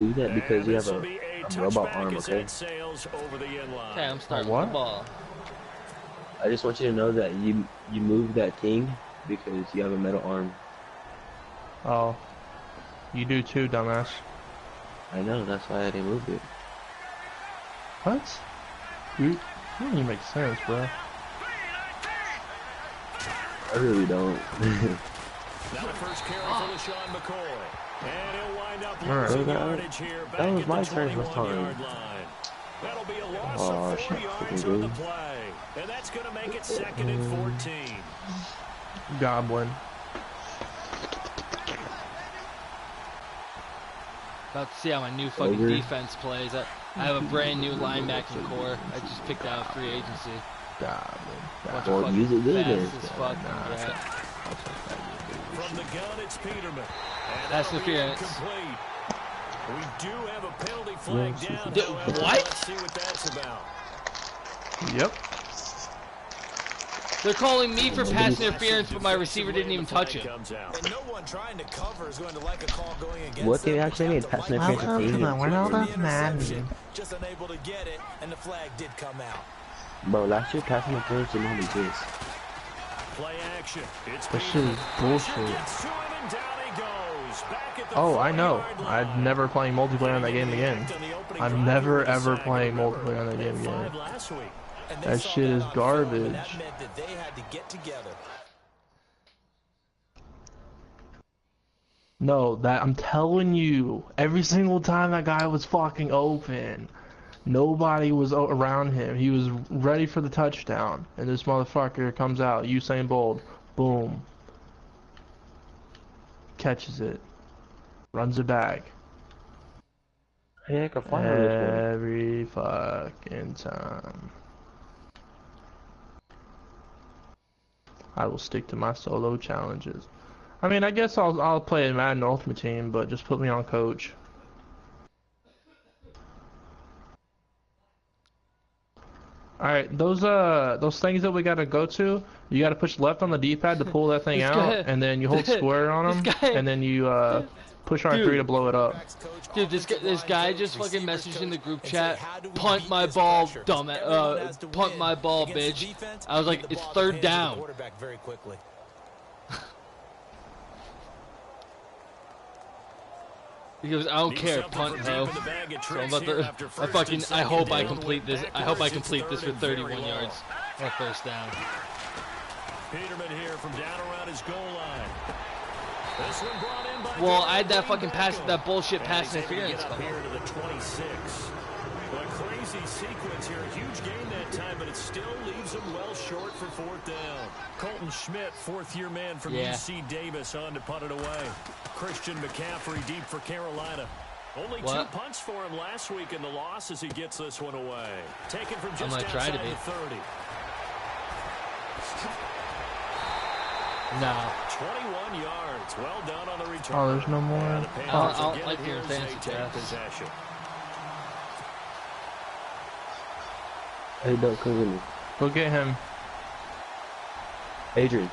Do that because you have a robot arm, okay? Okay, I'm starting with the ball. I just want you to know that you move that thing because you have a metal arm. Oh. You do too, dumbass. I know, that's why I didn't move it. What? You don't even make sense, bro. I really don't. Now the first carry for LaShawn McCoy. And he'll wind up losing yardage here back that was my at the turn this time. 21-yard line. That'll be a loss of 4 yards on the play. And that's going to make it 2nd and 14. Goblin. About to see how my new fucking defense plays. I have a brand new linebacking core. I just picked out free agency. Well, use it good then. From the gun, it's Peterman. That's interference. We do have a penalty flag down. What? Let's see what that's about. Yep. They're calling me for pass interference, but my receiver didn't even touch it. And no one trying to cover is going to like a call going against what they actually made pass interference? Welcome to the world of Madden. Just unable to get it, and the flag did come out. Bro, last year pass interference didn't have exist. Play action. This shit is bullshit. Oh, I know. I'd never playing multiplayer on that game again. I'm never ever playing multiplayer on that game again. That shit is garbage. No, that I'm telling you, every single time that guy was fucking open, nobody was around him. He was ready for the touchdown, and this motherfucker comes out, Usain Bolt, boom, catches it, runs it back. Hey, I can fly every fucking time. I will stick to my solo challenges. I mean, I guess I'll play a Madden Ultimate Team, but just put me on coach. Alright, those things that we gotta go to, you gotta push left on the D-pad to pull that thing out, and then you hold square on them, and then you push R3 to blow it up. Dude, this guy just fucking messaged in the group chat, punt my ball, punt my ball, bitch. I was like, it's 3rd down. He goes, I don't care, punt, bro. So I'm about to, I hope I complete this. I hope I complete this for 31 yards on 1st down. Peterman here from down around his goal line. This one brought in by well, I had that fucking that bullshit pass interference. Here to the 26. A crazy sequence here. A huge gain that time, but it still leaves him well short for 4th down. Colton Schmidt, 4th-year man from UC Davis, on to punt it away. Christian McCaffrey deep for Carolina. Only 2 punts for him last week in the loss as he gets this one away. Taken from just outside the 30. No. 21 yards. Well done on the return. Oh, there's no more. I don't like your fancy possession. Hey, Doug, come with me. Go get him. Adrian.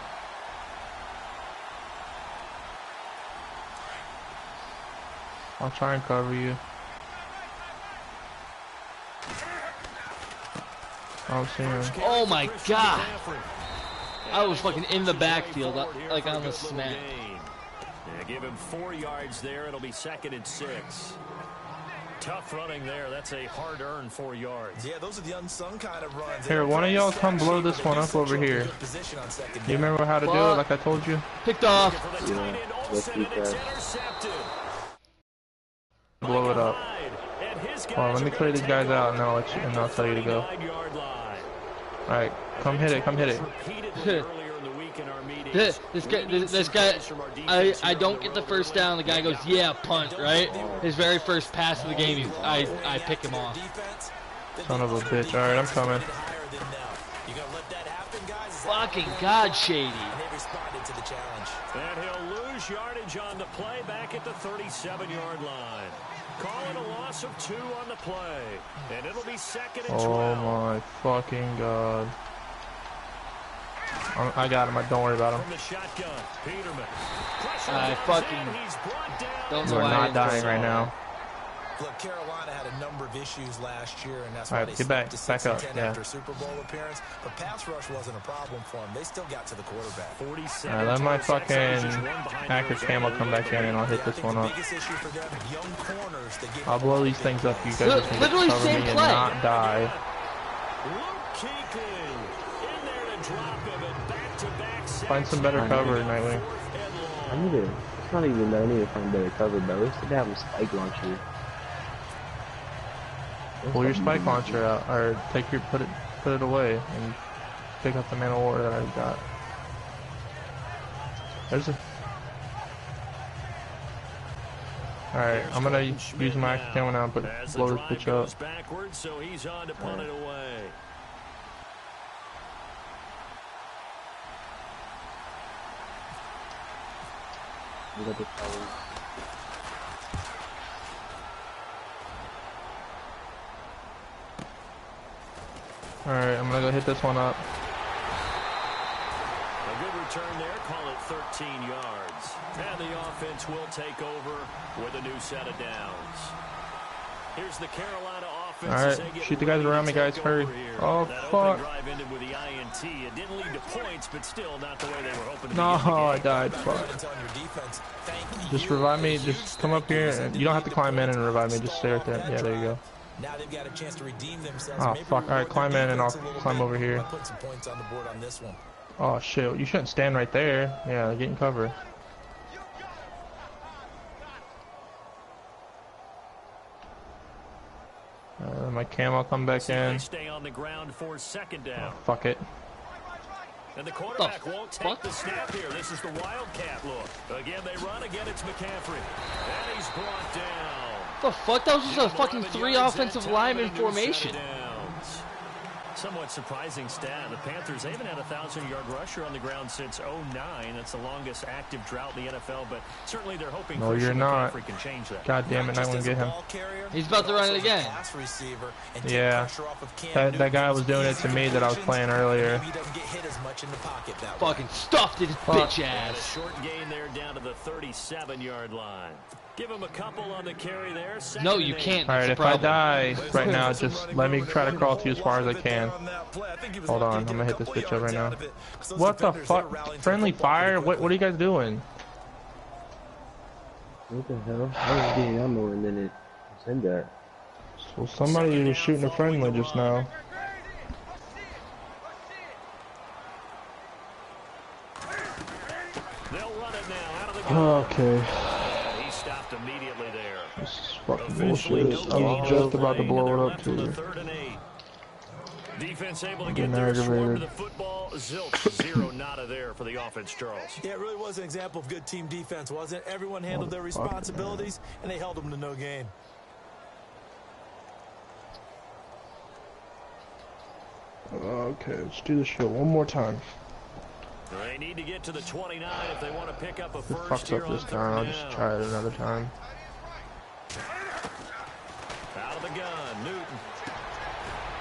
I'll try and cover you. I don't see him. Oh my god! I was fucking in the backfield, like on the snap. Yeah, give him 4 yards there. It'll be 2nd and 6. Tough running there. That's a hard-earned 4 yards. Yeah, those are the unsung kind of runs. Here, one of y'all come blow this one up over here. You remember how to do it, like I told you? Picked off. Yeah, let's do that. Blow it up. Hold on, let me clear these guys out, and I'll tell you to go. Alright, come hit it, come hit it. This guy, I don't get the 1st down. The guy goes, yeah, punt, right? His very first pass of the game, I pick him off. Son of a bitch. Alright, I'm coming. Fucking God, Shady. And he'll lose yardage on the play back at the 37-yard line. Calling a loss of 2 on the play. And it'll be 2nd and 12. Oh my fucking God. I got him. Don't worry about him. From the shotgun, Peterman. I fucking don't know We're why not dying right now. Look, Carolina had a number of issues last year, and that's All why right, they get back, stopped to 6-10 yeah. after a Super Bowl appearance. But pass rush wasn't a problem for them. They still got to the quarterback. Alright, let my fucking Packer Camel come back in, and I'll hit this one up. I'll blow these things up. You guys just need to cover me and not die. Find some better cover, Nightwing. I need to. It's not even that I need to find better cover, but we should have a spike launcher. Pull your spike launcher out, or put it away, and pick up the Man of War that I got. There's a. Alright, I'm gonna use my camera now, but blow this bitch up. Backwards, so he's on to punt it away. Alright, I'm gonna go hit this one up. A good return there, call it 13 yards. And the offense will take over with a new set of downs. Here's the Carolina offense. Alright, shoot the guys around me, guys, hurry. Oh, fuck. Drive ended with the INT. It didn't lead to points, but still not the way they were hoping to. No, I died. Fuck. Just revive me. Just come up here. And you don't have to climb in and revive me. Just stay right there. Yeah, there you go. Now they've got a chance to redeem themselves. Oh, fuck. Alright, climb in and I'll climb over here. Put some points on the board on this one. Oh, shit. You shouldn't stand right there. Yeah, get in cover. My cam will come back in. Stay on the ground for second down. Oh, fuck it. And the quarterback won't take the snap here. This is the Wildcat look. Again, they run. Again, it's McCaffrey. And he's brought down. The fuck? That was just a fucking 3 offensive lineman formation. Somewhat surprising stat. The Panthers, they haven't had a 1,000-yard rusher on the ground since 2009. That's the longest active drought in the NFL, but certainly they're hoping no, you're not. can change that. God damn it, I want to get him. He's about to run it again. Yeah, that guy was doing it to me that I was playing earlier. Fucking stuffed his bitch ass. A short gain there down to the 37-yard line. Give him a couple on the carry there. No, you can't. Alright, if I die right now, just let me try to crawl to you as far as I can. Hold on, I'm gonna hit this bitch up right now. What the fuck? Friendly fire? What are you guys doing? What the hell? I was getting ammo and then it said that. So somebody was shooting a friendly just now. They'll run it now out of the gun. Okay. He stopped immediately there. This is fucking bullshit. I was just about to blow it up too. Defense able to get their swarm to the football. Zilch, 0 nada there for the offense, Charles. Yeah, it really was an example of good team defense, wasn't it? Everyone handled their responsibilities, and they held them to no gain. Okay, let's do this shit one more time. They need to get to the 29 if they want to pick up a If it first fucks here up this on time, I'll third just down. try it another time. Out of the gun, Newton.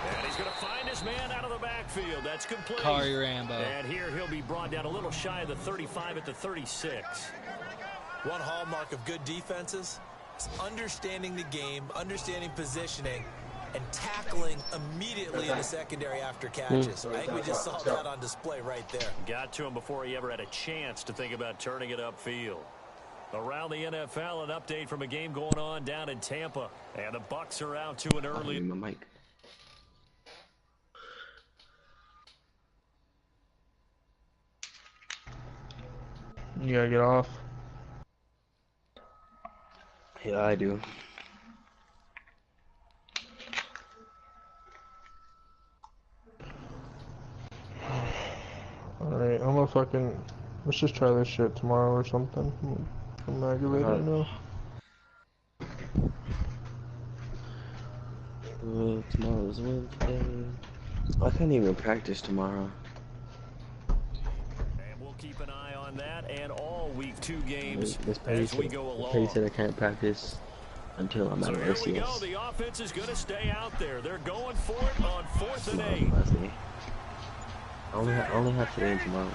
And he's going to find his man out of the backfield. That's complete. Kari Rambo. And here he'll be brought down a little shy of the 35 at the 36. One hallmark of good defenses is understanding the game, understanding positioning, and tackling immediately in the secondary after catches. So I think we just saw that on display right there. Got to him before he ever had a chance to think about turning it upfield. Around the NFL, an update from a game going on down in Tampa. And the Bucs are out to an early... My mic. You gotta get off. Yeah, I do. Alright, I'm gonna fucking... Let's just try this shit tomorrow or something. I'm aggravated now. Tomorrow's Wednesday. I can't even practice tomorrow. And we'll keep an eye on that and all week 2 games as we go along. Patty said I can't practice until I'm out of Here we go. LCS. The offense is going to stay out there. They're going for it on 4th and 8. I only have today and tomorrow.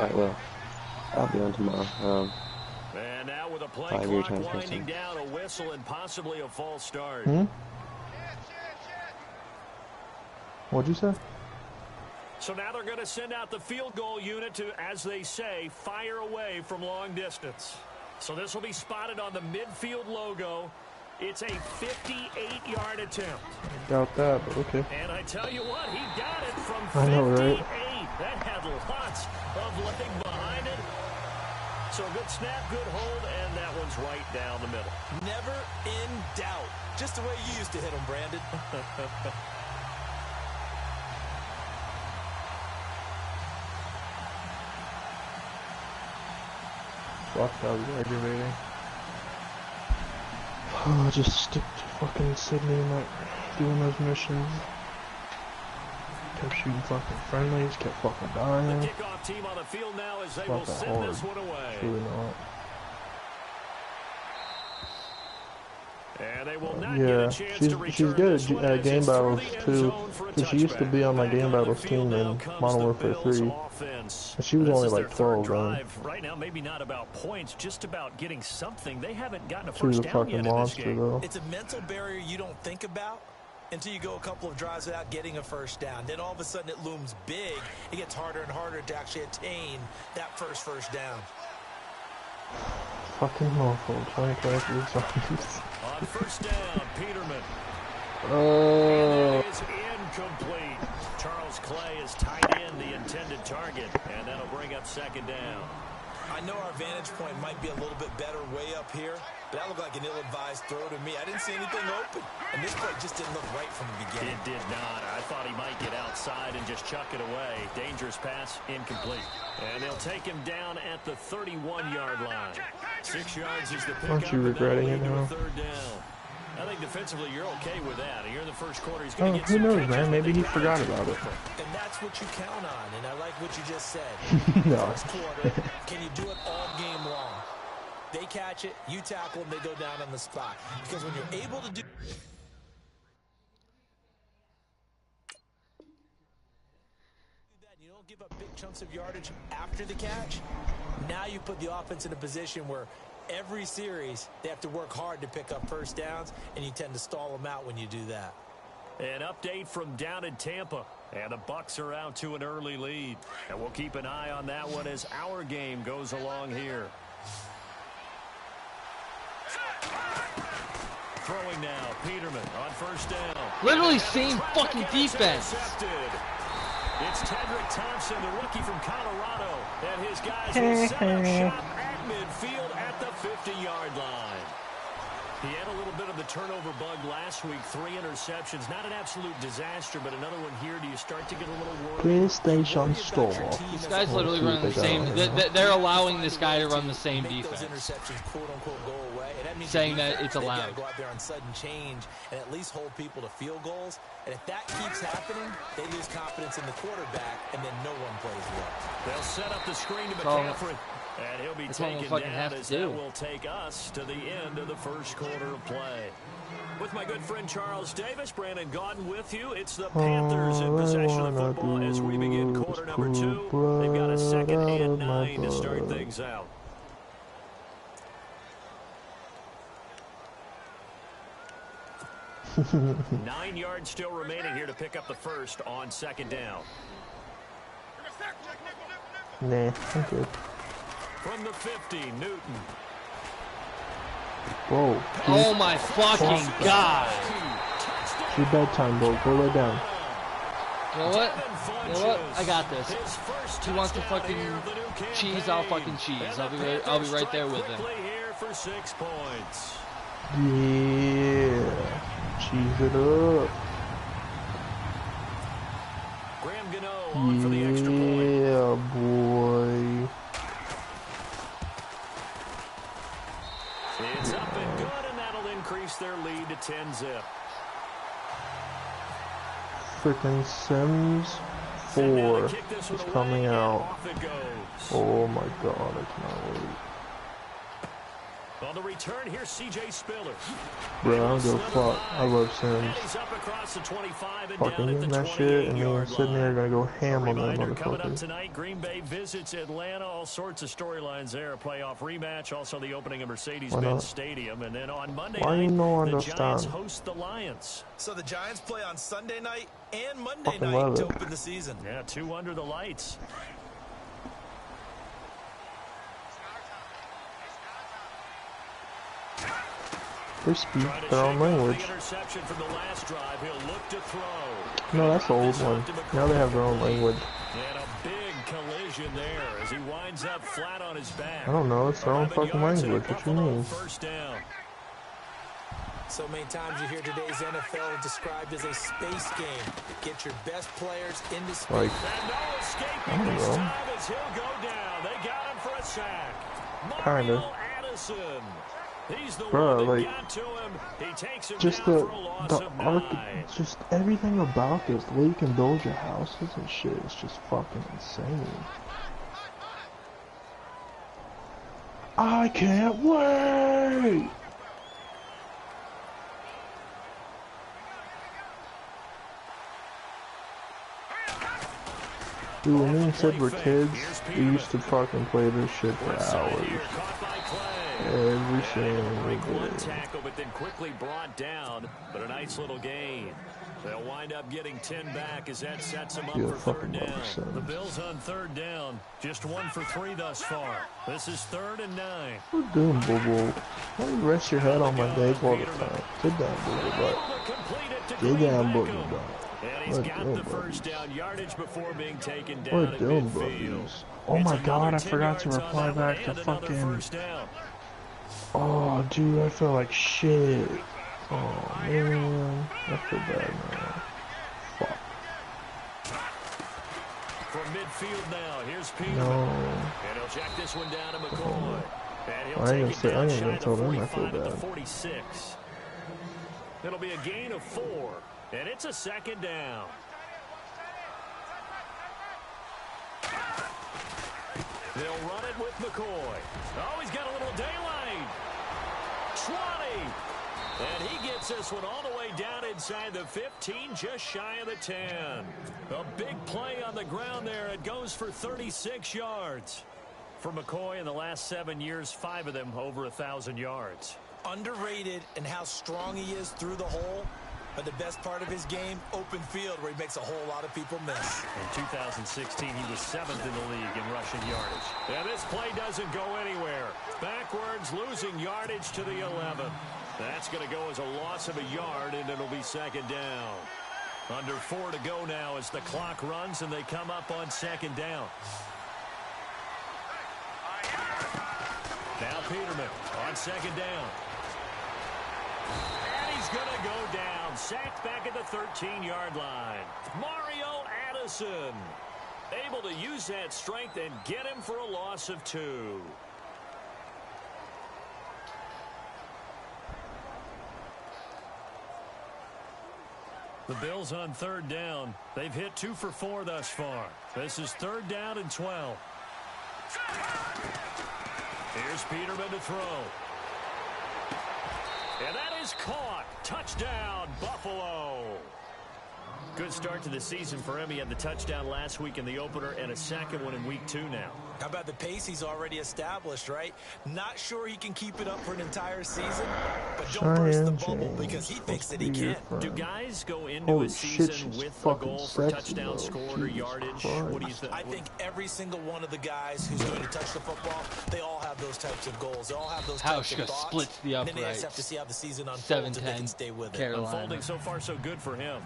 Alright, well, I'll be on tomorrow. And now now with a play 5-year clock time winding consent. down, a whistle, and possibly a false start. What'd you say? So now they're going to send out the field goal unit to, as they say, fire away from long distance. So this will be spotted on the midfield logo. It's a 58-yard attempt. I doubt that, but okay. And I tell you what, he got it from 58. I know, right? That had lots of leg behind it. So good snap, good hold, and that one's right down the middle. Never in doubt. Just the way you used to hit them, Brandon. Fuck, that was aggravating. Oh, just stick to fucking Sydney and not doing those missions. Kept shooting fucking friendlies, kept fucking dying. The kickoff team on the field now as they Not will that send hard. this one away. Truly not. And they will not Yeah, get a chance to return she's good this one at as game it's through battles the end too. zone for a Cause she used to touchback. be on my Back game on the battles field team now in comes Modern the Warfare Bills 3. offense. And she was This only is their like third 12 then. drive right now, maybe not about points, just about getting something. They haven't gotten a She was first a down fucking yet in this monster game. though. It's a mental barrier you don't think about until you go a couple of drives without getting a first down. Then all of a sudden it looms big. It gets harder and harder to actually attain that first down. Fucking Norfolk, 2023 zombies. On first down, Peterman. Oh. And that is incomplete. Charles Clay is tied in the intended target, and that'll bring up second down. I know our vantage point might be a little bit better way up here, but that looked like an ill-advised throw to me. I didn't see anything open, and this play just didn't look right from the beginning. It did not. I thought he might get outside and just chuck it away. Dangerous pass, incomplete. And they'll take him down at the 31-yard line. 6 yards is the pickup. Aren't you regretting it now? Third down. I think defensively you're okay with that. You're in the first quarter. He's going to Oh, get who some knows, catches, man? but Maybe they he got forgot to about it. And that's what you count on, and I like what you just said. No. First quarter, can you do it all game long? They catch it, you tackle them, they go down on the spot. Because when you're able to do that, you don't give up big chunks of yardage after the catch. Now you put the offense in a position where every series they have to work hard to pick up first downs, and you tend to stall them out when you do that. An update from down in Tampa. And the Bucs are out to an early lead. And we'll keep an eye on that one as our game goes along here. Throwing now, Peterman on first down. Literally same fucking defense. It's Tedrick Thompson, the rookie from Colorado, and his guys will set up shop at midfield at the 50-yard line. He had a little bit of the turnover bug last week, 3 interceptions. Not an absolute disaster, but another one here. Do you start to get a little worried? PlayStation Store. This guy's literally running the same. They're allowing this guy to run the same defense. Saying that it's allowed. Go out there on sudden change and at least hold people to field goals. And if that keeps happening, they lose confidence in the quarterback, and then no one plays well. They'll set up the screen to McCaffrey. And he'll be taken down as that will take us to the end of the first quarter of play. With my good friend Charles Davis, Brandon Gaudin with you. It's the Panthers in possession of the football as we begin quarter number 2. They've got a 2nd and 9 to start things out. Nine yards still remaining here to pick up the first on second down. Nah, I'm good. From the 50, Newton. Whoa. Oh my fucking god. It's your bedtime, bro. Go lay down. You know what? You know what? I got this. He wants to fucking cheese, I'll fucking cheese. I'll be right there with him. Here for 6 points. Yeah. Cheese it up. Graham Gano on for the extra point. Yeah, boy. It's up and good, and that'll increase their lead to 10-zip. Freaking Sims 4 is coming out. Oh my god, I cannot wait. On the return, here's C.J. Spiller. Bro, I don't give a fuck. I love Sims. And he's up across the 25 and Fucking down at the getting that shit, and then 28-yard sitting there line. gonna go ham on that Reminder coming up motherfucker. tonight, Green Bay visits Atlanta. All sorts of storylines there. A playoff rematch, also the opening of Mercedes-Benz Stadium. And then on Monday night, the Giants host the Lions. So the Giants play on Sunday night and Monday Fucking night love to it. open the season. Yeah, 2 under the lights. They speak their own language. Interception from the last drive. He'll look to throw. No, that's the old one. Now they have their own language. And a big collision there as he winds up flat on his back. I don't know, it's their own fucking language. What you mean? First down. So many times you hear today's NFL described as a space game. Get your best players into space. Like, And no escaping I don't this know. time as he'll go down. They got him for a sack. Kinda. Mario Addison. He's the Bro, one that like, got to him. He takes him just down the for a loss of 9. just everything about this, the way you can build your houses and shit is just fucking insane. I can't wait. Dude, when me and Sid were kids, we used to fucking play this shit for hours. Every single One day. tackle, but then quickly brought down. But a nice little gain. They'll wind up getting 10 back as that sets them up Yeah, for third fucking down. 100%. The Bills on third down, just 1 for 3 thus far. This is 3rd and 9. What you doing, boo-boo? Why don't you rest your head on my dick all the time? Sit down, boo-boo butt. Get down, boo-boo butt. And he's What got doing, the first buddies? down yardage before being taken down What at doing, midfield. buddies? Oh my It's god, I another 10 forgot to yards on reply that one back to and another fucking... first down. Oh, dude, I feel like shit. Oh, man. I feel bad, man. Fuck. From midfield now, here's Peterman. No. And he'll check this one down to McCoy. And he'll I ain't take it gonna down say- I ain't shy gonna of the tell them I 45 feel at the bad. 46. It'll be a gain of 4. And it's a 2nd down. They'll run it with McCoy. Oh, he's got a little daylight. 20. And he gets this one all the way down inside the 15, just shy of the 10. A big play on the ground there. It goes for 36 yards. For McCoy in the last 7 years, 5 of them over 1,000 yards. Underrated in how strong he is through the hole. But the best part of his game, open field, where he makes a whole lot of people miss. In 2016, he was 7th in the league in rushing yardage. And this play doesn't go anywhere. Backwards, losing yardage to the 11. That's going to go as a loss of a yard, and it'll be 2nd down. Under 4 to go now as the clock runs, and they come up on 2nd down. Now Peterman on 2nd down. And he's going to go down. Sacked back at the 13-yard line. Mario Addison able to use that strength and get him for a loss of 2. The Bills on 3rd down. They've hit 2 for 4 thus far. This is 3rd down and 12. Here's Peterman to throw. And that is caught. Touchdown, Buffalo. Good start to the season for him. He had the touchdown last week in the opener and a second one in week 2 now. How about the pace he's already established, right? Not sure he can keep it up for an entire season, but don't burst the bubble because he thinks that he can. Do guys go into Holy a shit, season she's with a fucking goal for sexy, touchdown bro. scored or Jesus yardage? Christ. What do you think? I think every single one of the guys who's going to touch the football, they all have those types of goals. They all have those types of Hauschka thoughts. splits the And then they just uprights. have to see how the season unfolds if they can 7-10 stay with it. Carolina. Unfolding so far so good for him.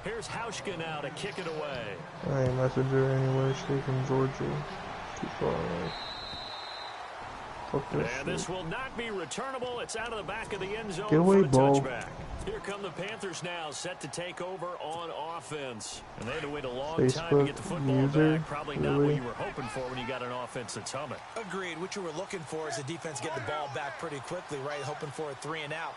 Here's Hauschka now to kick it away. I ain't message her anywhere. She's in Georgia. Too far away. Fuck this And shit. this will not be returnable. It's out of the back of the end zone Get away, for a Bo. touchback. Here come the Panthers now, set to take over on offense. And they had to wait a long time to Facebook get the football user, back. Probably not what really? you were hoping for when you got an offense that's humming. Agreed. What you were looking for is the defense getting the ball back pretty quickly, right? Hoping for a 3 and out.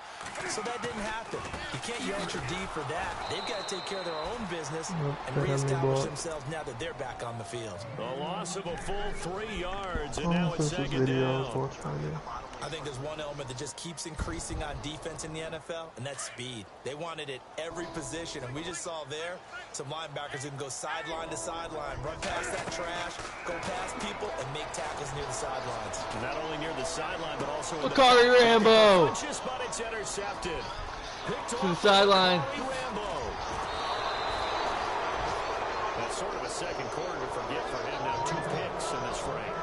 So that didn't happen. You can't yell at your D for that. They've got to take care of their own business and reestablish themselves now that they're back on the field. A loss of a full 3 yards, and Oh, now it's this is 2nd video I was down. watching earlier. I think there's one element that just keeps increasing on defense in the NFL, and that's speed. They want it at every position, and we just saw there some linebackers who can go sideline to sideline, run past that trash, go past people, and make tackles near the sidelines. Not only near the sideline, but also in Bakari Rambo. Just but it's intercepted. To the sideline. That's sort of a second quarter to forget for him. Now 2 picks in this frame.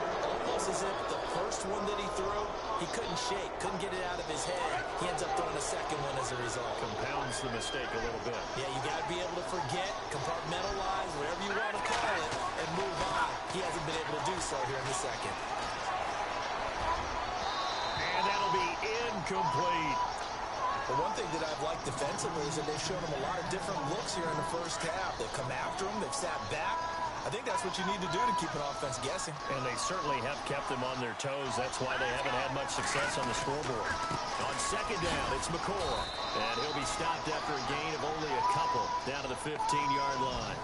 Almost as if the first one that he threw, he couldn't shake, couldn't get it out of his head. He ends up throwing a second one as a result. Compounds the mistake a little bit. Yeah, you got to be able to forget, compartmentalize, whatever you want to call it, and move on. He hasn't been able to do so here in the second. And that'll be incomplete. The one thing that I've liked defensively is that they've shown him a lot of different looks here in the first half. They've come after him. They've sat back. I think that's what you need to do to keep an offense guessing. And they certainly have kept them on their toes. That's why they haven't had much success on the scoreboard. On second down, it's McCoy. And he'll be stopped after a gain of only a couple down to the 15-yard line.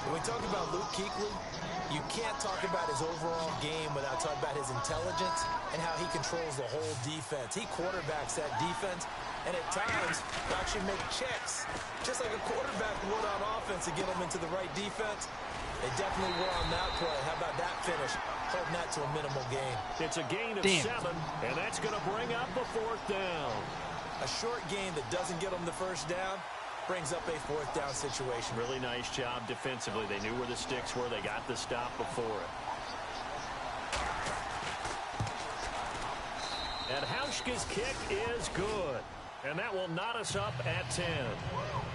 When we talk about Luke Kuechly, you can't talk about his overall game without talking about his intelligence and how he controls the whole defense. He quarterbacks that defense, and at times, will actually make checks, just like a quarterback would on offense to get them into the right defense. They definitely were on that play. How about that finish? Holding that to a minimal gain. It's a gain of 7, and that's going to bring up a 4th down. A short gain that doesn't get them the first down brings up a 4th down situation. Really nice job defensively. They knew where the sticks were. They got the stop before it. And Hauschka's kick is good. And that will knot us up at 10.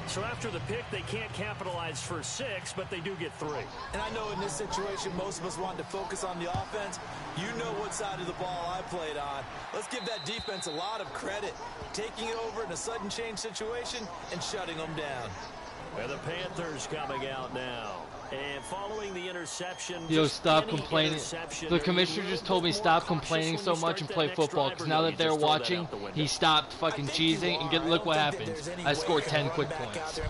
So after the pick, they can't capitalize for 6, but they do get 3. And I know in this situation, most of us want to focus on the offense. You know what side of the ball I played on. Let's give that defense a lot of credit. Taking it over in a sudden change situation and shutting them down. And the Panthers coming out now. And following the interception. Yo, stop complaining. The commissioner just told me stop complaining so much and play football. Because now that they're watching, he stopped fucking cheesing. And look what happens. I scored 10 quick points.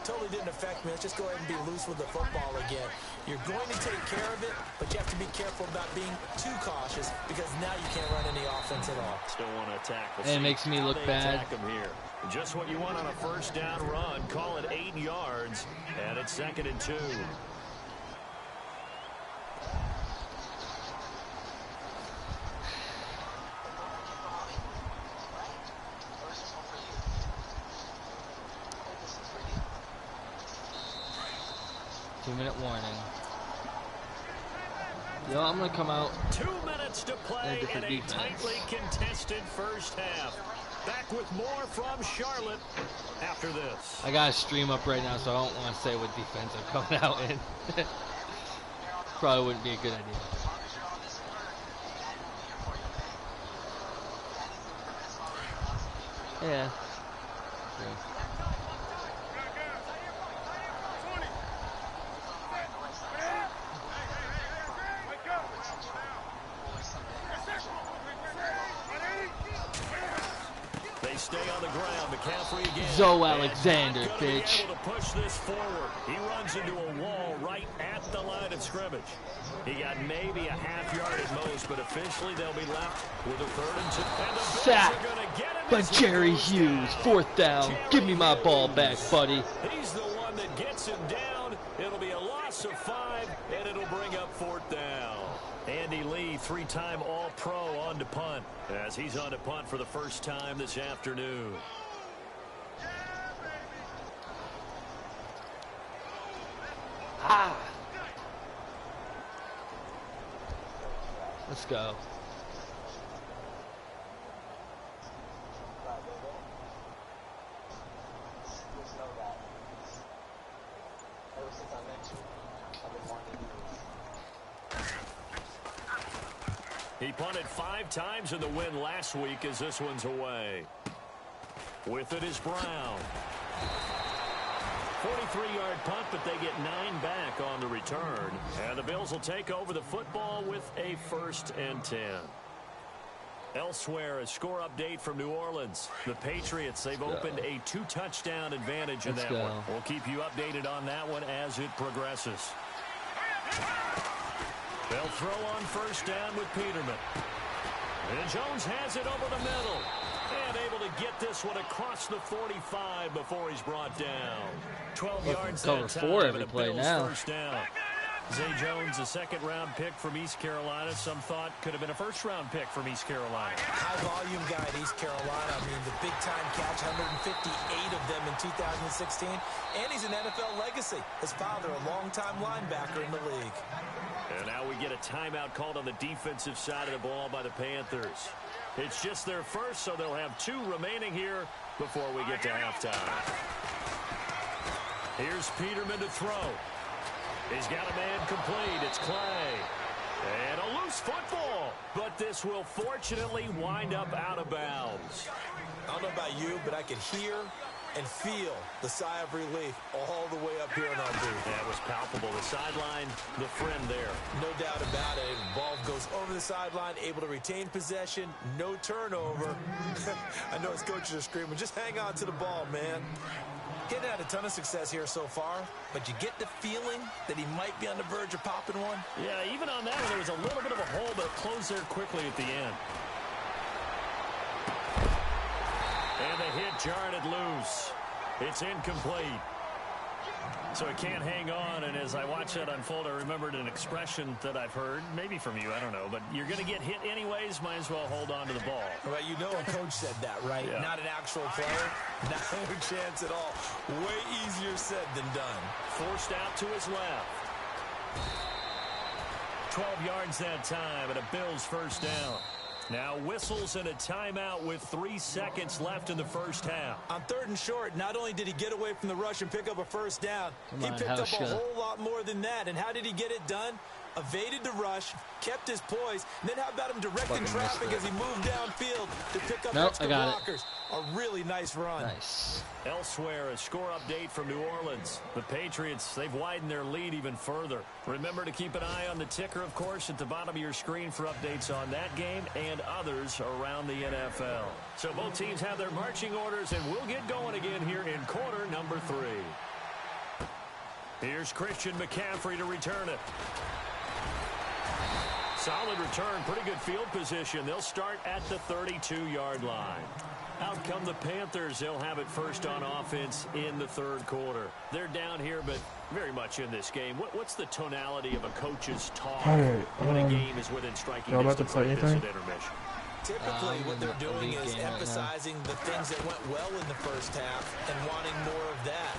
Totally didn't affect me. Let's just go ahead and be loose with the football again. You're going to take care of it, but you have to be careful about being too cautious because now you can't run any offense at all. Still want to attack. And it makes me look bad. Here. Just what you want on a first down run. Call it 8 yards, and it's 2nd and 2. Two-minute warning. Yo, I'm gonna come out. 2 minutes to play in a tightly contested first half. Back with more from Charlotte after this. I got a stream up right now, so I don't want to say what defense I'm coming out in. Probably wouldn't be a good idea. Yeah. Stay on the ground. McCaffrey again. Zoe Alexander, bitch. Able to push this forward. He runs into a wall right at the line of scrimmage. He got maybe a half yard at most, but officially they'll be left with a 3rd and 2. And the sack by him Jerry Hughes. 4th down. Give me my ball back, buddy. He's the one that gets him down. It'll be a loss of 5, and it'll bring up 4th down. Andy Lee, 3-time All-Pro on to punt, as he's on to punt for the first time this afternoon. Ah. Let's go. He punted 5 times in the win last week as this one's away. With it is Brown. 43-yard punt, but they get 9 back on the return. And the Bills will take over the football with a 1st and 10. Elsewhere, a score update from New Orleans. The Patriots, they've opened a 2-touchdown advantage in that one. We'll keep you updated on that one as it progresses. They'll throw on first down with Peterman. And Jones has it over the middle. And able to get this one across the 45 before he's brought down. 12 yards cover that four time, every and a play Bills now. first down. Zay Jones, a second-round pick from East Carolina. Some thought could have been a first-round pick from East Carolina. High-volume guy at East Carolina. I mean, the big-time catch, 158 of them in 2016. And he's an NFL legacy. His father, a longtime linebacker in the league. And now we get a timeout called on the defensive side of the ball by the Panthers. It's just their first, so they'll have 2 remaining here before we get to halftime. Here's Peterman to throw. He's got a man complete. It's Clay. And a loose football. But this will fortunately wind up out of bounds. I don't know about you, but I could hear and feel the sigh of relief all the way up here in our booth. That was palpable. The sideline, the friend there. No doubt about it. Ball goes over the sideline, able to retain possession, no turnover. I know his coaches are screaming, just hang on to the ball, man. Getting had a ton of success here so far, but you get the feeling that he might be on the verge of popping one. Yeah, even on that one, there was a little bit of a hole, but it closed there quickly at the end. And the hit jarred it loose. It's incomplete. So it can't hang on, and as I watch that unfold, I remembered an expression that I've heard, maybe from you, I don't know, but you're going to get hit anyways, might as well hold on to the ball. Well, you know a coach said that, right? Yeah. Not an actual player. Not a chance at all. Way easier said than done. Forced out to his left. 12 yards that time, and a Bills first down. Now whistles and a timeout with 3 seconds left in the first half. On 3rd and short, not only did he get away from the rush and pick up a first down, he picked up a whole lot more than that. And how did he get it done? Evaded the rush, kept his poise, and then how about him directing traffic as he moved downfield to pick up extra blockers? A really nice run. Nice. Elsewhere, a score update from New Orleans. The Patriots, they've widened their lead even further. Remember to keep an eye on the ticker, of course, at the bottom of your screen for updates on that game and others around the NFL. So both teams have their marching orders, and we'll get going again here in quarter number 3. Here's Christian McCaffrey to return it. Solid return, pretty good field position. They'll start at the 32-yard line. Out come the Panthers. They'll have it first on offense in the 3rd quarter. They're down here, but very much in this game. What's the tonality of a coach's talk when a game is within striking distance like this at intermission? Typically, what they're doing is emphasizing the things that went well in the first half and wanting more of that.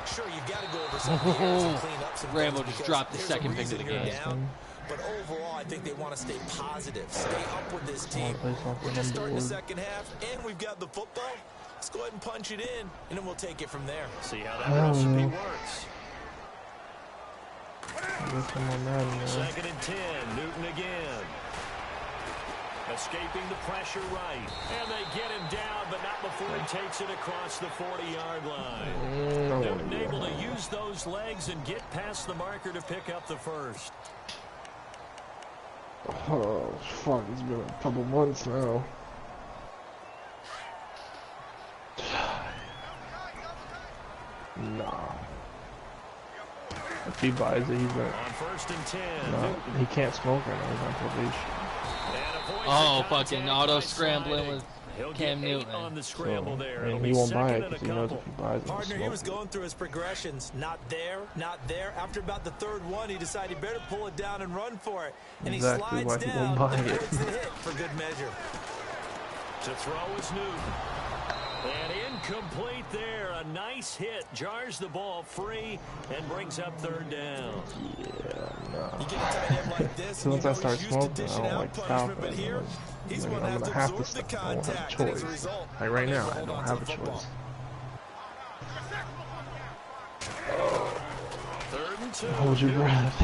Sure, you've got to go over some areas and clean up some Rambo things just dropped the there's a second pick of the reason you're game. down. But overall, I think they want to stay positive, stay up with this team. We're just starting the second half, and we've got the football. Let's go ahead and punch it in, and then we'll take it from there. See how that recipe works. 2nd and 10, Newton again. Escaping the pressure right. And they get him down, but not before he takes it across the 40-yard line. Newton able to use those legs and get past the marker to pick up the first. Oh, fuck, it's been a couple months now. Nah. If he buys it, he's On 1st and 10. No, he can't smoke right now, he's on probation. Oh, fucking auto scrambling with Cam Newton. On the scramble there. And he won't buy it because he knows if he buys it, Partner, he was going through his progressions. Not there, not there. After about the 3rd one, he decided he better pull it down and run for it. And exactly he slides why he down won't buy and it. gets the hit for good measure. To throw is Newton. And incomplete there. A nice hit. Jars the ball free and brings up 3rd down. Yeah, no. You get a tight end like this, As soon as I start he's used to smoking, I dishing don't out like punishment, stopping. but here, he's I'm going to gonna have have to to absorb the stop. I don't have a contact, and as a choice. result, Like right now, I hold don't on have to a the football. choice. 3rd and 2. Hold your breath.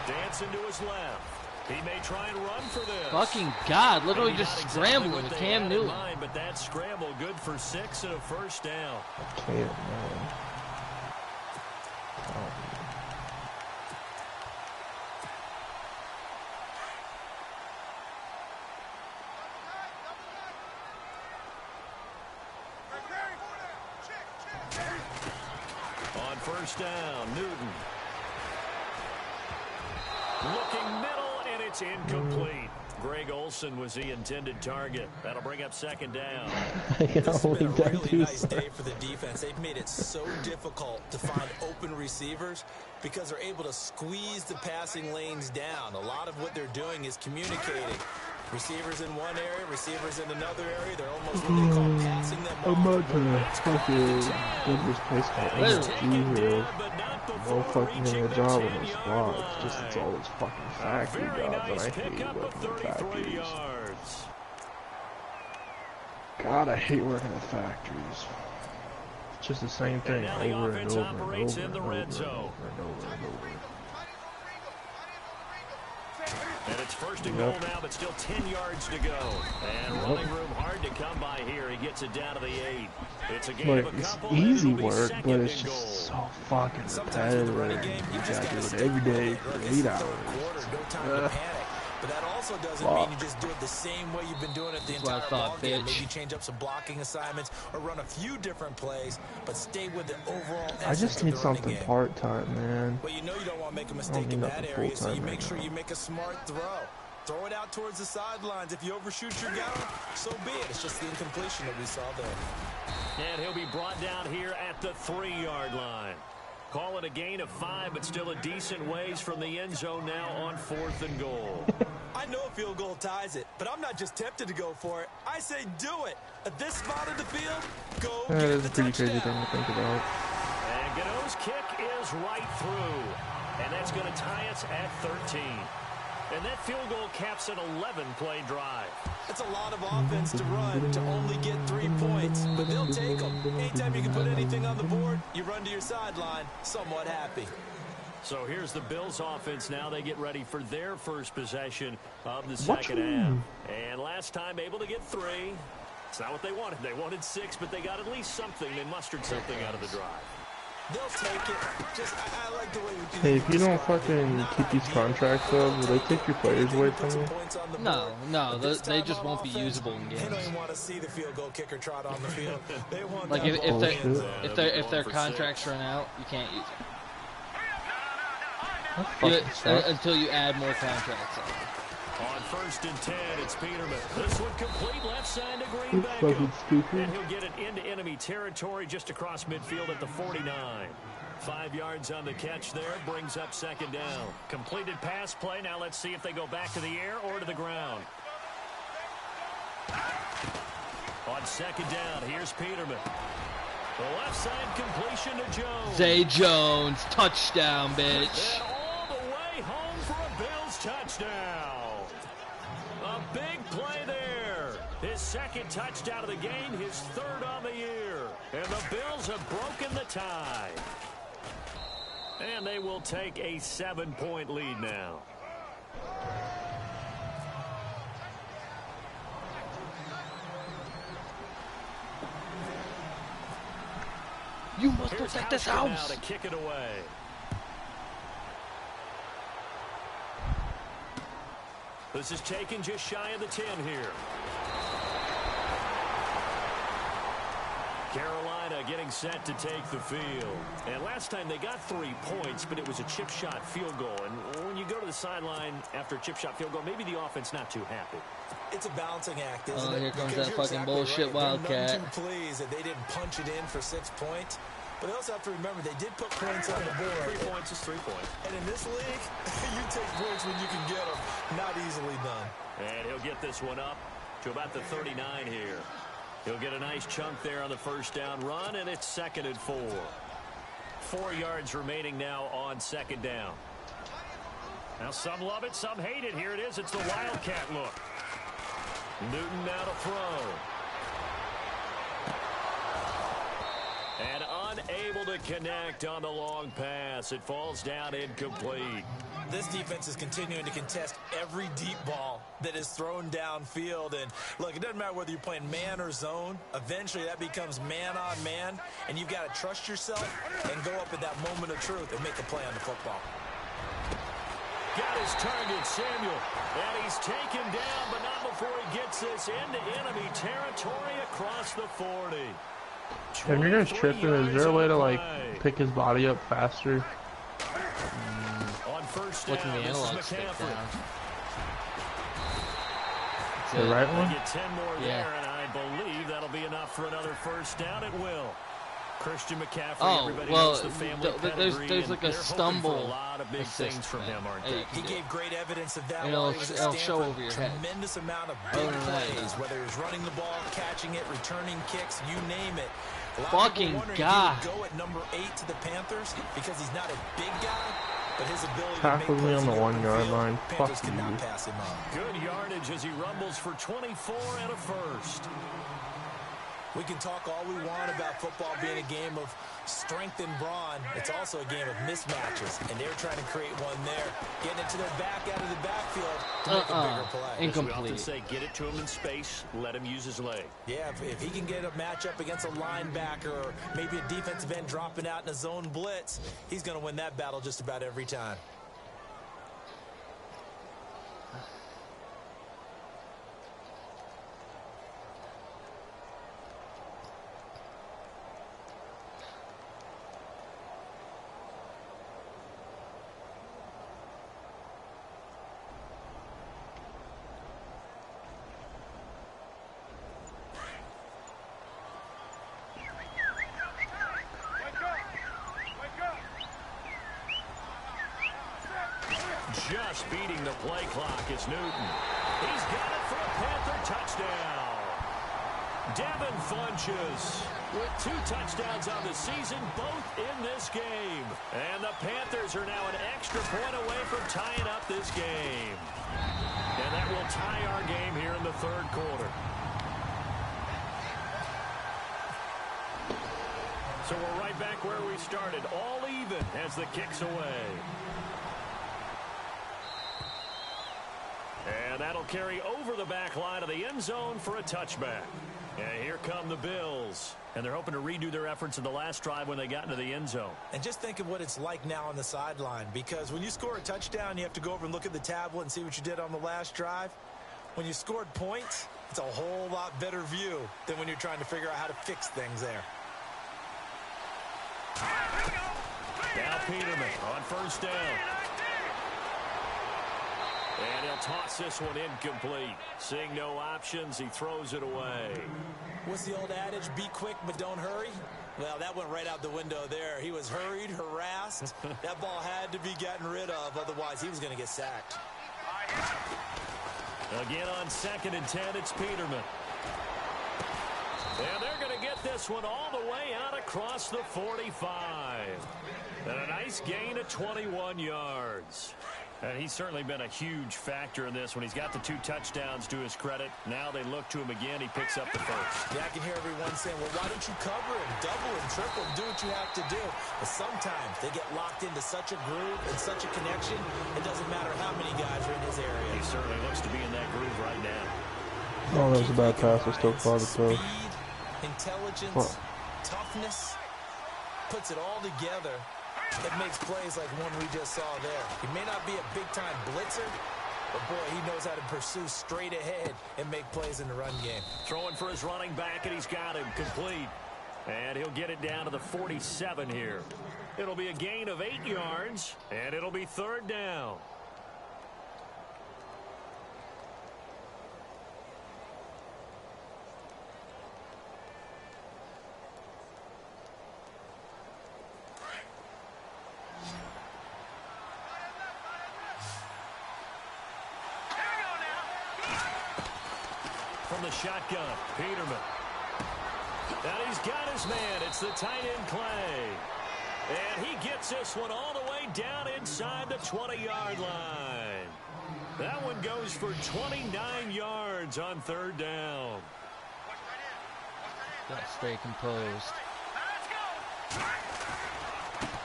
Dancing to his left. He may try and run for this. Fucking God, literally Maybe just not exactly scrambling what with they Cam had in Newton. mind, but that scramble good for 6 and a first down. I can't, man. On 1st down, Newton. Looking middle, and it's incomplete. Greg Olsen was the intended target. That'll bring up second down. This has been a really nice day for the defense. They've made it so difficult to find open receivers because they're able to squeeze the passing lanes down. A lot of what they're doing is communicating. Receivers in one area, receivers in another area. They're almost what they call passing them I'm off. not gonna fucking get this place called MSG here. No fucking job in this spot. It's just, it's all this fucking factory jobs, and I hate working in factories. God, I hate working at factories. It's just the same thing over and over and over and over and over and over and over. And it's first and goal now, but still 10 yards to go. And running room hard to come by here. He gets it down to the 8. It's a game of a It's couple. easy work, but it's just so fucking repetitive. You gotta do it every day for 8 hours. But that also doesn't mean you just do it the same way you've been doing it the entire ball game. Maybe change up some blocking assignments or run a few different plays, but stay with the overall essence. I just need something part-time, man. Well, you know you don't want to make a mistake in that area, so you make sure you make a smart throw. Throw it out towards the sidelines. If you overshoot your guy, so be it. It's just the incompletion that we saw there. And he'll be brought down here at the 3-yard line. Call it a gain of 5, but still a decent ways from the end zone now on 4th and goal. I know a field goal ties it, but I'm not just tempted to go for it. I say do it. At this spot of the field, go get the touchdown. That is a pretty crazy thing to think about. And Gano's kick is right through. And that's going to tie us at 13. And that field goal caps an 11-play drive. It's a lot of offense to run to only get 3 points, but they'll take them. Anytime you can put anything on the board, you run to your sideline somewhat happy. So here's the Bills offense now. They get ready for their first possession of the second half. And last time able to get 3. It's not what they wanted. They wanted 6, but they got at least something. They mustered something out of the drive. They'll take it. Just, I like the way we do. Hey, if you don't fucking keep these contracts up, will they take your players away from you? No, they just won't be usable in games. They don't even want to see the field goal kicker trot on the field. They want like if their contracts run out, you can't use them. Until you add more contracts on. On 1st and 10, it's Peterman. This one complete left side to Green Bay. And he'll get it into enemy territory just across midfield at the 49. 5 yards on the catch there, brings up second down. Completed pass play. Now let's see if they go back to the air or to the ground. On second down, here's Peterman. The left side completion to Jones. Zay Jones, touchdown, bitch. And all the way home for a Bills touchdown. A big play there. His second touchdown of the game, his 3rd on the year. And the Bills have broken the tie. And they will take a 7-point lead now. You must protect this house. Now to kick it away. This is taken just shy of the 10 here. Carolina getting set to take the field. And last time they got 3 points, but it was a chip shot field goal. And when you go to the sideline after a chip shot field goal, maybe the offense not too happy. It's a balancing act, isn't it? Oh, here comes that fucking exactly bullshit right. Wildcat. They're none too pleased that they didn't punch it in for 6 points. But they also have to remember they did put points on the board. 3 points is 3 points. And in this league, you take points when you can get them. Not easily done. And he'll get this one up to about the 39 here. He'll get a nice chunk there on the first down run, and it's 2nd and 4. 4 yards remaining now on second down. Now some love it, some hate it. Here it is. It's the Wildcat look. Newton now to throw. And unable to connect on the long pass. It falls down incomplete. This defense is continuing to contest every deep ball that is thrown downfield. And look, it doesn't matter whether you're playing man or zone. Eventually that becomes man on man. And you've got to trust yourself and go up at that moment of truth and make a play on the football. Got his target, Samuel. And he's taken down, but not before he gets this into enemy territory across the 40. If you're guys tripping, is there a way to like pick his body up faster? On first What can down, the this is analog stick McCaffrey. down? That's The it. right one? They get 10 more there, and I believe that'll be enough for another first down. It will. Christian McCaffrey, everybody knows the family pedigree, there's like a they're hoping for stumble a lot of big assist, things from him, aren't man. they? He gave great evidence of that And while he was at it'll show Stanford. over your head. Tremendous amount of big plays, whether he was running the ball, catching it, returning kicks, you name it. A lot of people wondering if he would go at number 8 to the Panthers because he's not a big guy, but his ability Tackled to me make on the plays 1 yard field, line. Panthers Fuck could not you. pass him up. Good yardage as he rumbles for 24 and a first. We can talk all we want about football being a game of strength and brawn. It's also a game of mismatches, and they're trying to create one there. Getting it to their back out of the backfield to make a bigger play. As we often say, get it to him in space, let him use his leg. Yeah, if he can get a matchup against a linebacker or maybe a defensive end dropping out in a zone blitz, he's going to win that battle just about every time. Just beating the play clock is Newton. He's got it for a Panther touchdown. Devin Funches with 2 touchdowns on the season, both in this game. And the Panthers are now an extra point away from tying up this game. And that will tie our game here in the third quarter. So we're right back where we started, all even as the kick's away. And that'll carry over the back line of the end zone for a touchback. And here come the Bills. And they're hoping to redo their efforts in the last drive when they got into the end zone. And just think of what it's like now on the sideline, because when you score a touchdown, you have to go over and look at the tablet and see what you did on the last drive. When you scored points, it's a whole lot better view than when you're trying to figure out how to fix things there. Now Peterman on first down. And he'll toss this one incomplete. Seeing no options, he throws it away. What's the old adage? Be quick, but don't hurry. Well, that went right out the window there. He was hurried, harassed. That ball had to be gotten rid of. Otherwise, he was going to get sacked. Again on 2nd and 10, it's Peterman. And they're going to get this one all the way out across the 45. And a nice gain of 21 yards. And he's certainly been a huge factor in this when he's got the 2 touchdowns to his credit. Now they look to him again. He picks up the first. Yeah, I can hear everyone saying, well, why don't you cover him, double him, triple him, do what you have to do. But sometimes they get locked into such a groove and such a connection, it doesn't matter how many guys are in his area. He certainly looks to be in that groove right now. Oh, that was a bad pass. I still called it though. Speed, intelligence, toughness, puts it all together. It makes plays like one we just saw there. He may not be a big-time blitzer, but, boy, he knows how to pursue straight ahead and make plays in the run game. Throwing for his running back, and he's got him complete. And he'll get it down to the 47 here. It'll be a gain of 8 yards, and it'll be 3rd down. From the shotgun, Peterman. And he's got his man. It's the tight end, Clay. And he gets this one all the way down inside the 20-yard line. That one goes for 29 yards on 3rd down. Gotta stay composed.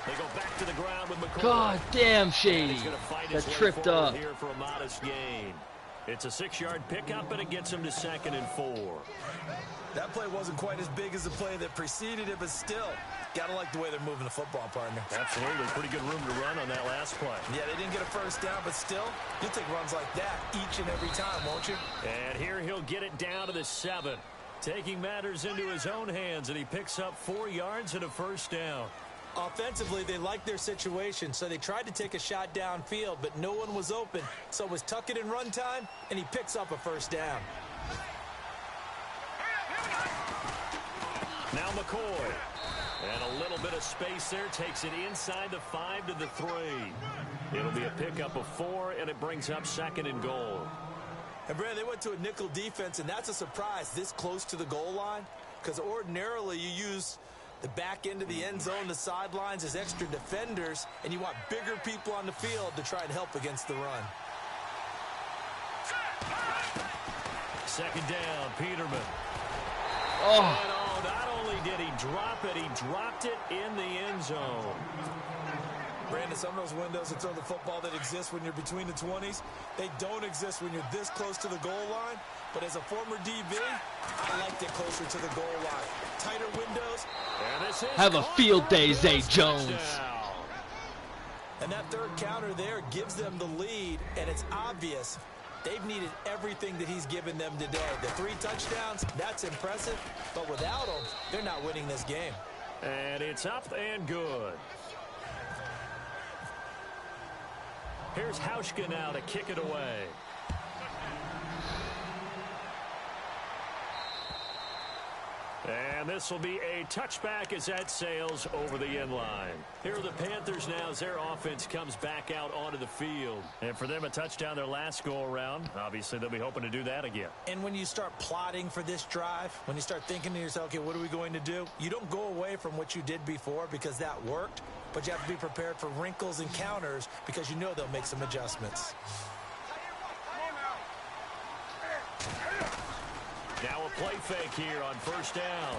They go back to the ground with McCoy. God damn, Shady. He's gonna fight That his way tripped up. here for a modest gain. It's a 6-yard pickup, and it gets him to 2nd and 4. That play wasn't quite as big as the play that preceded it, but still, gotta like the way they're moving the football, partner. Absolutely. Pretty good room to run on that last play. Yeah, they didn't get a first down, but still, you'll take runs like that each and every time, won't you? And here he'll get it down to the 7. Taking matters into his own hands, and he picks up 4 yards and a first down. Offensively, they liked their situation, so they tried to take a shot downfield, but no one was open. So it was tuck it and run time, and he picks up a first down. Now McCoy. And a little bit of space there. Takes it inside the 5 to the 3. It'll be a pickup of 4, and it brings up 2nd and goal. And, Brad, they went to a nickel defense, and that's a surprise this close to the goal line, because ordinarily you use the back end of the end zone, the sidelines as extra defenders, and you want bigger people on the field to try and help against the run. 2nd down, Peterman. Oh. And not only did he drop it, he dropped it in the end zone. Brandon, some of those windows that throw the football that exist when you're between the 20s, they don't exist when you're this close to the goal line. But as a former DB, I liked it closer to the goal line. Tighter windows. Have a field day, Zay Jones. And that third counter there gives them the lead, and it's obvious they've needed everything that he's given them today. The 3 touchdowns, that's impressive, but without him, they're not winning this game. And it's up and good. Here's Hauschka now to kick it away. And this will be a touchback as that sails over the end line. Here are the Panthers now as their offense comes back out onto the field. And for them, a touchdown their last go-around. Obviously, they'll be hoping to do that again. And when you start plotting for this drive, when you start thinking to yourself, okay, what are we going to do? You don't go away from what you did before because that worked, but you have to be prepared for wrinkles and counters because you know they'll make some adjustments. Now a play fake here on 1st down.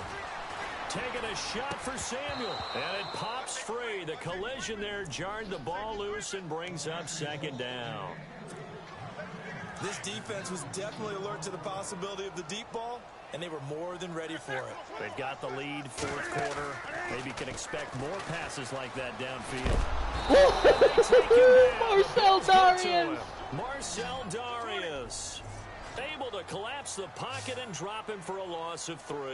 Taking a shot for Samuel. And it pops free. The collision there jarred the ball loose and brings up 2nd down. This defense was definitely alert to the possibility of the deep ball, and they were more than ready for it. They've got the lead, 4th quarter. Maybe can expect more passes like that downfield. Marcel Darius. Marcel Darius. Able to collapse the pocket and drop him for a loss of 3.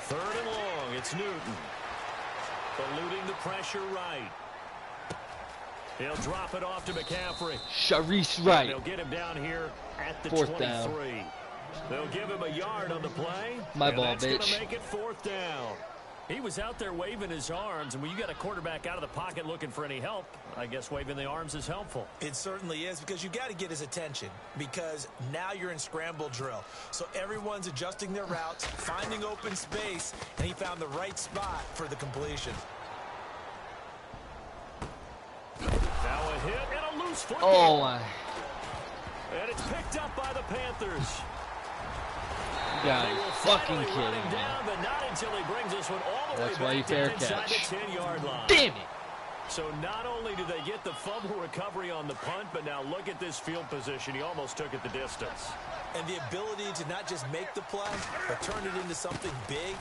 3rd and long. It's Newton. Eluding the pressure right. He'll drop it off to McCaffrey. Sharice Wright. They'll get him down here at the 4th 23. down. They'll give him a yard on the play. My ball, that's bitch. That's going to make it 4th down. He was out there waving his arms, and when you got a quarterback out of the pocket looking for any help, I guess waving the arms is helpful. It certainly is, because you got to get his attention, because now you're in scramble drill. So everyone's adjusting their routes, finding open space, and he found the right spot for the completion. Now a hit and a loose football. Oh, my. And it's picked up by the Panthers. You gotta be fucking kidding me. Down, but not until he brings this one all the That's way why you back fair inside catch. the 10-yard line. Damn it. So not only do they get the fumble recovery on the punt, but now look at this field position. He almost took it the distance. And the ability to not just make the play, but turn it into something big,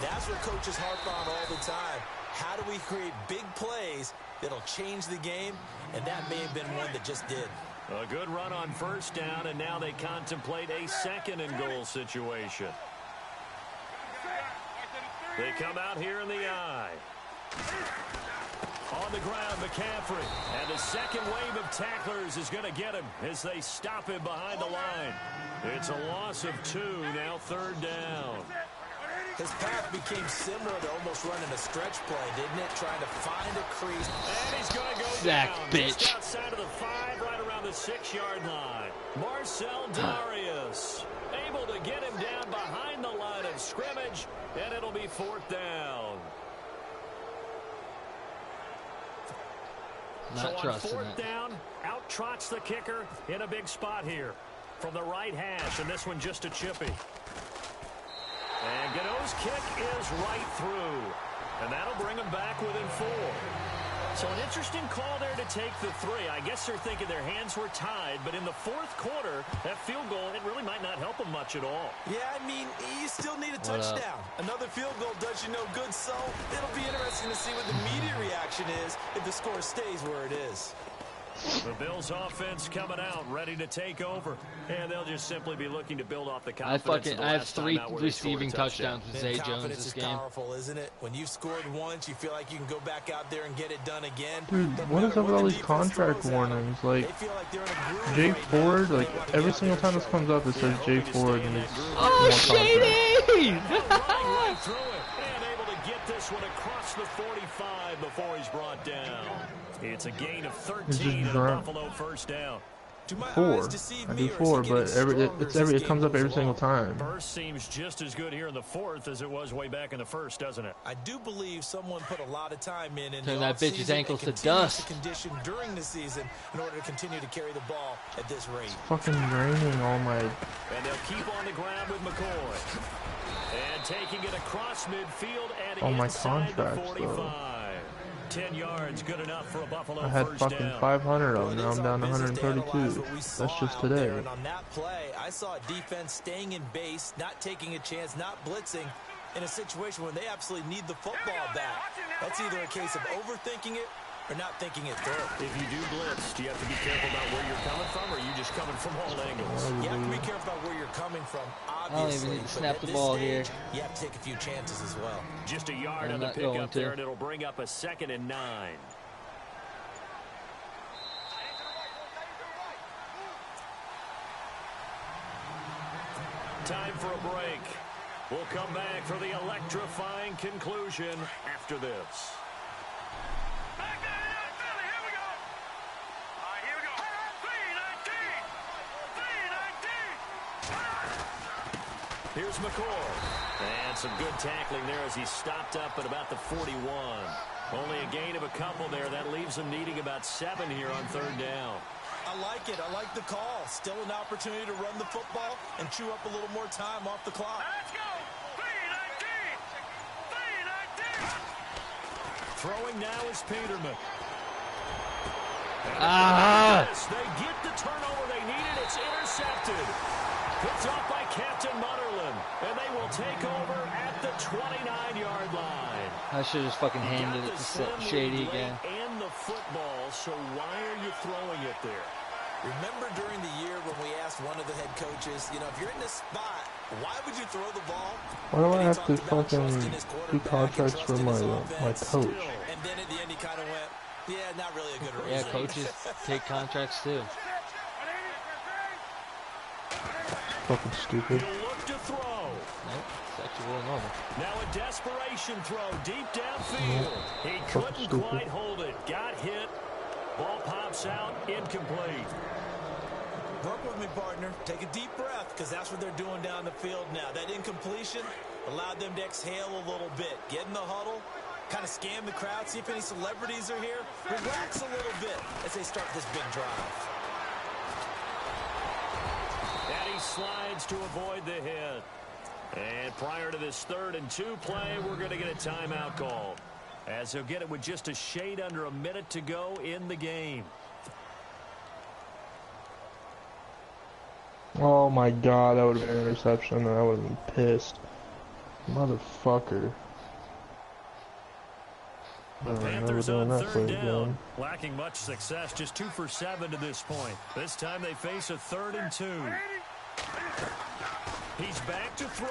that's what coaches harp on all the time. How do we create big plays that'll change the game? And that may have been one that just did. A good run on 1st down, and now they contemplate a 2nd and goal situation. They come out here in the eye. On the ground, McCaffrey. And the second wave of tacklers is going to get him as they stop him behind the line. It's a loss of 2, now 3rd down. His path became similar to almost running a stretch play, didn't it? Trying to find a crease. And he's going to go Zach, down bitch. just outside of the 5, right around the 6-yard line. Marcel Darius able to get him down behind the line of scrimmage, and it'll be 4th down. Not trusting so on 4th it. down, out trots the kicker in a big spot here from the right hash, and this one just a chippy. And Gano's kick is right through, and that'll bring him back within 4. So an interesting call there to take the 3. I guess they're thinking their hands were tied, but in the 4th quarter, that field goal, it really might not help them much at all. Yeah, I mean, you still need a touchdown. Another field goal does you no good, so it'll be interesting to see what the media reaction is if the score stays where it is. The Bills offense coming out, ready to take over, and they'll just simply be looking to build off the I confidence. have 3 receiving touchdowns with Zay Jones this game. Powerful, isn't it? When you've scored once, you feel like you can go back out there and get it done again. Dude, what is up with all these contract warnings? Like, Jay Ford, like, every single time this comes up, it says Jay Ford and it's Oh, Shady! Right through it, and able to get this one across the 45 before he's brought down. It's a gain of 13 and a Buffalo first down. 4. I do 4, but it comes up every single time. Burst seems just as good here in the 4th as it was way back in the 1st, doesn't it? I do believe someone put a lot of time in Turn that bitch's ankles to dust. Condition during the season in order to continue to carry the ball at this rate. It's fucking raining all my. And they'll keep on the ground with McCoy. And taking it across midfield and all my inside the contracts, 45. though. 10 yards, good enough for a Buffalo I had first fucking down. 500 of them. Now I'm down to 132. That's just today. And on that play, I saw a defense staying in base, not taking a chance, not blitzing, in a situation where they absolutely need the football back. That's either a case of overthinking it or not thinking it through. If you do blitz, do you have to be careful about where you're coming from, or are you just coming from all angles? You have to be careful about where you're coming from, I don't obviously. even need to snap the ball here. You have to take a few chances as well. Just a yard I'm on the not going pickup to. there, and it'll bring up a 2nd and 9. Time for a break. We'll come back for the electrifying conclusion after this. Here's McCoy. And some good tackling there as he stopped up at about the 41. Only a gain of a couple there. That leaves them needing about 7 here on 3rd down. I like it. I like the call. Still an opportunity to run the football and chew up a little more time off the clock. Let's go. 3-19. Throwing now is Peterman. Yes, they get the turnover they needed. It's intercepted. Picked off by Captain Mutterland. And they will take over at the 29-yard line. I should have just fucking handed it to Shady again. And the football, so why are you throwing it there? Remember during the year when we asked one of the head coaches, you know, if you're in this spot, why would you throw the ball? Why do I have to fucking do contracts for my coach? And then at the end he kind of went, yeah, not really a good reason. Yeah, coaches take contracts too. Fucking stupid. He'll look to throw. Nope, it's actually really normal. Now a desperation throw deep downfield. He couldn't quite hold it. Got hit. Ball pops out. Incomplete. Work with me, partner. Take a deep breath, because that's what they're doing down the field now. That incompletion allowed them to exhale a little bit. Get in the huddle. Kind of scan the crowd. See if any celebrities are here. Relax a little bit as they start this big drive. And he slides to avoid the hit. And prior to this 3rd and 2 play, we're going to get a timeout called, as he'll get it with just a shade under a minute to go in the game. Oh my god, that would have been an interception and I would have been pissed. Motherfucker. The Panthers on 3rd down, lacking much success, just 2 for 7 to this point. This time they face a 3rd and 2. He's back to throw.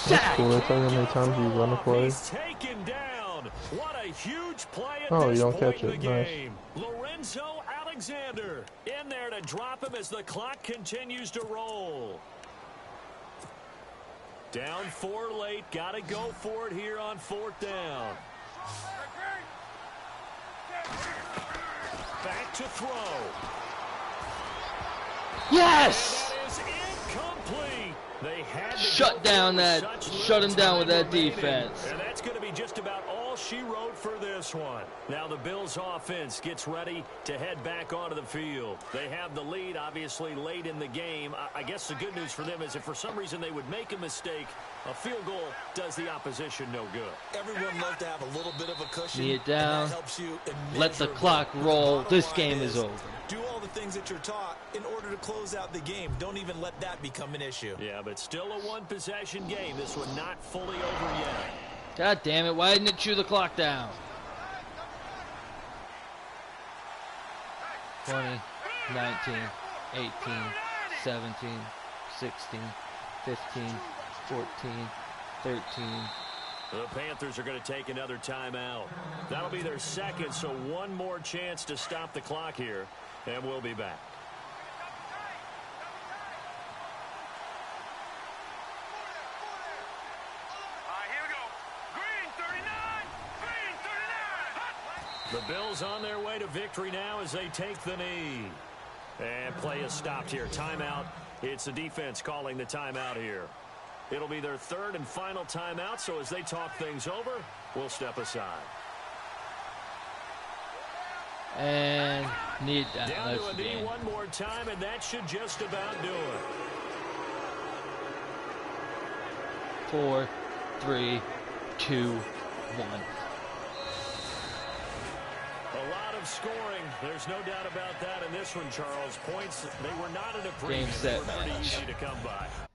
That's cool. That's how many times you run a play. He's taken down. What a huge play at Oh, this you don't point catch in it. the Nice. game. Lorenzo Alexander in there to drop him as the clock continues to roll. Down 4 late. Got to go for it here on 4th down. Back to throw. Yes! And that is incomplete. They had to Shut down that, shut him down with that defense. And that's going to be just about all she wrote for this one. Now the Bills offense gets ready to head back onto the field. They have the lead, obviously, late in the game. I guess the good news for them is if for some reason they would make a mistake, a field goal does the opposition no good. Everyone loves to have a little bit of a cushion. Knee it down. And that helps you Let the clock roll. This game is over. Do all the things that you're taught in order to close out the game. Don't even let that become an issue. Yeah, but still a one-possession game. This one not fully over yet. God damn it, why didn't it chew the clock down? 20, 19, 18, 17, 16, 15, 14, 13. The Panthers are going to take another timeout. That'll be their second, so one more chance to stop the clock here, and we'll be back. The Bills on their way to victory now as they take the knee. And play is stopped here. Timeout. It's the defense calling the timeout here. It'll be their third and final timeout, so as they talk things over, we'll step aside. And need that. Down to a knee one more time, and that should just about do it. 4, 3, 2, 1. A lot of scoring. There's no doubt about that in this one, Charles. Points, they were not in a Game, set, they were pretty match. easy to come by.